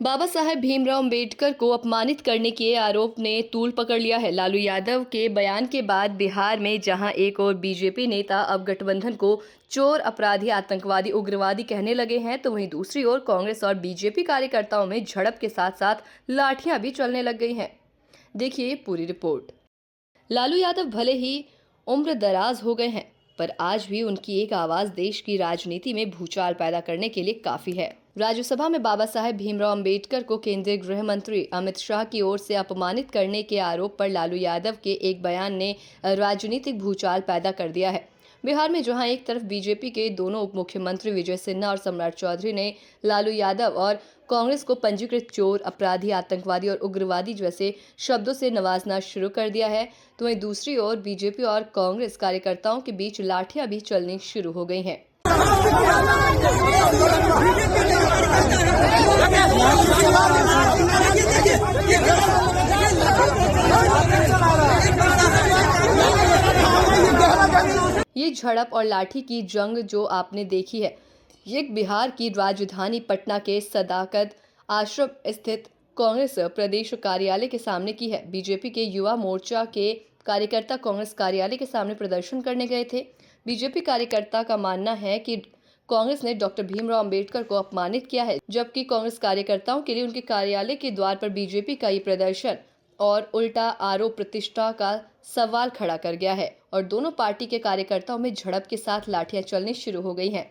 बाबा साहेब भीमराव अंबेडकर को अपमानित करने के आरोप ने तूल पकड़ लिया है। लालू यादव के बयान के बाद बिहार में जहां एक और बीजेपी नेता अब गठबंधन को चोर, अपराधी, आतंकवादी, उग्रवादी कहने लगे हैं, तो वहीं दूसरी ओर कांग्रेस और बीजेपी कार्यकर्ताओं में झड़प के साथ साथ लाठियां भी चलने लग गई हैं। देखिए पूरी रिपोर्ट। लालू यादव भले ही उम्र दराज हो गए हैं, पर आज भी उनकी एक आवाज देश की राजनीति में भूचाल पैदा करने के लिए काफी है। राज्यसभा में बाबा साहेब भीमराव अंबेडकर को केंद्रीय गृह मंत्री अमित शाह की ओर से अपमानित करने के आरोप पर लालू यादव के एक बयान ने राजनीतिक भूचाल पैदा कर दिया है। बिहार में जहां एक तरफ बीजेपी के दोनों उप मुख्यमंत्री विजय सिन्हा और सम्राट चौधरी ने लालू यादव और कांग्रेस को पंजीकृत चोर, अपराधी, आतंकवादी और उग्रवादी जैसे शब्दों से नवाजना शुरू कर दिया है, तो वहीं दूसरी ओर बीजेपी और कांग्रेस कार्यकर्ताओं के बीच लाठियां भी चलनी शुरू हो गई हैं। ये झड़प और लाठी की जंग जो आपने देखी है, ये बिहार की राजधानी पटना के सदाकत आश्रम स्थित कांग्रेस प्रदेश कार्यालय के सामने की है। बीजेपी के युवा मोर्चा के कार्यकर्ता कांग्रेस कार्यालय के सामने प्रदर्शन करने गए थे। बीजेपी कार्यकर्ता का मानना है कि कांग्रेस ने डॉक्टर भीमराव अंबेडकर को अपमानित किया है, जबकि कांग्रेस कार्यकर्ताओं के लिए उनके कार्यालय के द्वार पर बीजेपी का ये प्रदर्शन और उल्टा आरोप प्रतिष्ठा का सवाल खड़ा कर गया है और दोनों पार्टी के कार्यकर्ताओं में झड़प के साथ लाठियां चलनी शुरू हो गई हैं,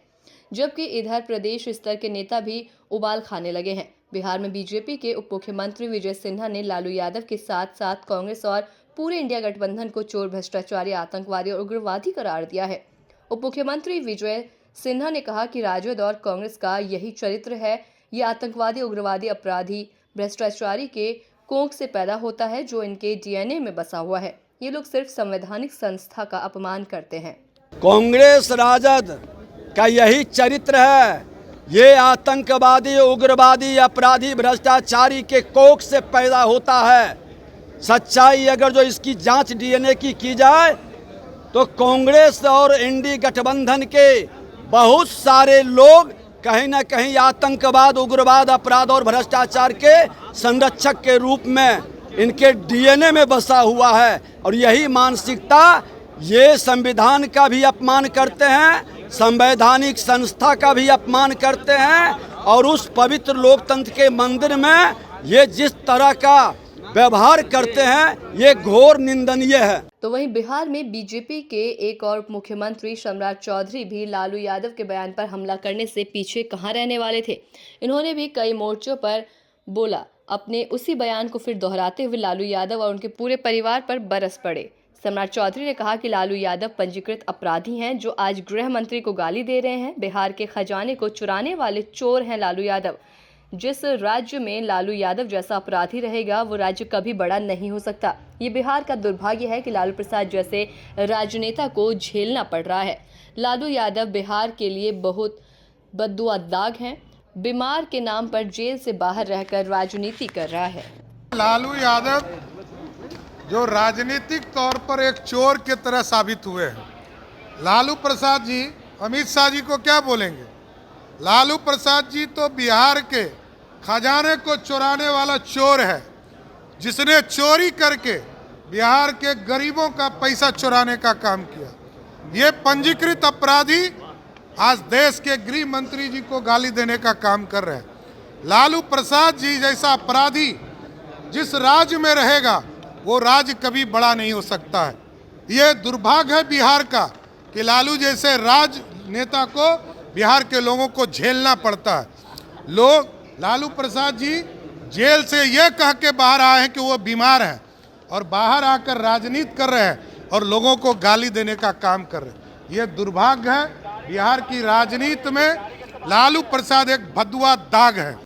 जबकि इधर प्रदेश स्तर के नेता भी उबाल खाने लगे हैं। बिहार में बीजेपी के उप मुख्यमंत्री विजय सिन्हा ने लालू यादव के साथ साथ कांग्रेस और पूरे इंडिया गठबंधन को चोर, भ्रष्टाचारी, आतंकवादी और उग्रवादी करार दिया है। उप मुख्यमंत्री विजय सिन्हा ने कहा कि राजद और कांग्रेस का यही चरित्र है। ये आतंकवादी, उग्रवादी, अपराधी, भ्रष्टाचारी के कोख से पैदा होता है, जो इनके डीएनए में बसा हुआ है। ये लोग सिर्फ संवैधानिक संस्था का अपमान करते हैं। कांग्रेस राजद का यही चरित्र है। ये आतंकवादी, उग्रवादी, अपराधी, भ्रष्टाचारी के कोख से पैदा होता है। सच्चाई अगर जो इसकी जांच डीएनए की जाए तो कांग्रेस और इंडी गठबंधन के बहुत सारे लोग कहीं ना कहीं आतंकवाद, उग्रवाद, अपराध और भ्रष्टाचार के संरक्षक के रूप में इनके डीएनए में बसा हुआ है। और यही मानसिकता, ये संविधान का भी अपमान करते हैं, संवैधानिक संस्था का भी अपमान करते हैं, और उस पवित्र लोकतंत्र के मंदिर में ये जिस तरह का व्यवहार करते हैं, ये घोर निंदनीय है। तो वहीं बिहार में बीजेपी के एक और मुख्यमंत्री सम्राट चौधरी भी लालू यादव के बयान पर हमला करने से पीछे कहां रहने वाले थे। इन्होंने भी कई मोर्चों पर बोला। अपने उसी बयान को फिर दोहराते हुए लालू यादव और उनके पूरे परिवार पर बरस पड़े। सम्राट चौधरी ने कहा कि लालू यादव पंजीकृत अपराधी हैं, जो आज गृह मंत्री को गाली दे रहे हैं। बिहार के खजाने को चुराने वाले चोर हैं लालू यादव। जिस राज्य में लालू यादव जैसा अपराधी रहेगा, वो राज्य कभी बड़ा नहीं हो सकता। ये बिहार का दुर्भाग्य है कि लालू प्रसाद जैसे राजनेता को झेलना पड़ रहा है। लालू यादव बिहार के लिए बहुत बददुआदाग हैं। बीमार के नाम पर जेल से बाहर रहकर राजनीति कर रहा है। लालू यादव जो राजनीतिक तौर पर एक चोर की तरह साबित हुए हैं। लालू प्रसाद जी अमित शाह जी को क्या बोलेंगे? लालू प्रसाद जी तो बिहार के खजाने को चुराने वाला चोर है, जिसने चोरी करके बिहार के गरीबों का पैसा चुराने का काम किया। ये पंजीकृत अपराधी आज देश के गृह मंत्री जी को गाली देने का काम कर रहे हैं। लालू प्रसाद जी जैसा अपराधी जिस राज्य में रहेगा, वो राज्य कभी बड़ा नहीं हो सकता है। ये दुर्भाग्य है बिहार का कि लालू जैसे राजनेता को बिहार के लोगों को झेलना पड़ता है। लोग लालू प्रसाद जी जेल से ये कह के बाहर आए हैं कि वो बीमार हैं, और बाहर आकर राजनीति कर रहे हैं और लोगों को गाली देने का काम कर रहे हैं। ये दुर्भाग्य है। बिहार की राजनीति में लालू प्रसाद एक भदुआ दाग है।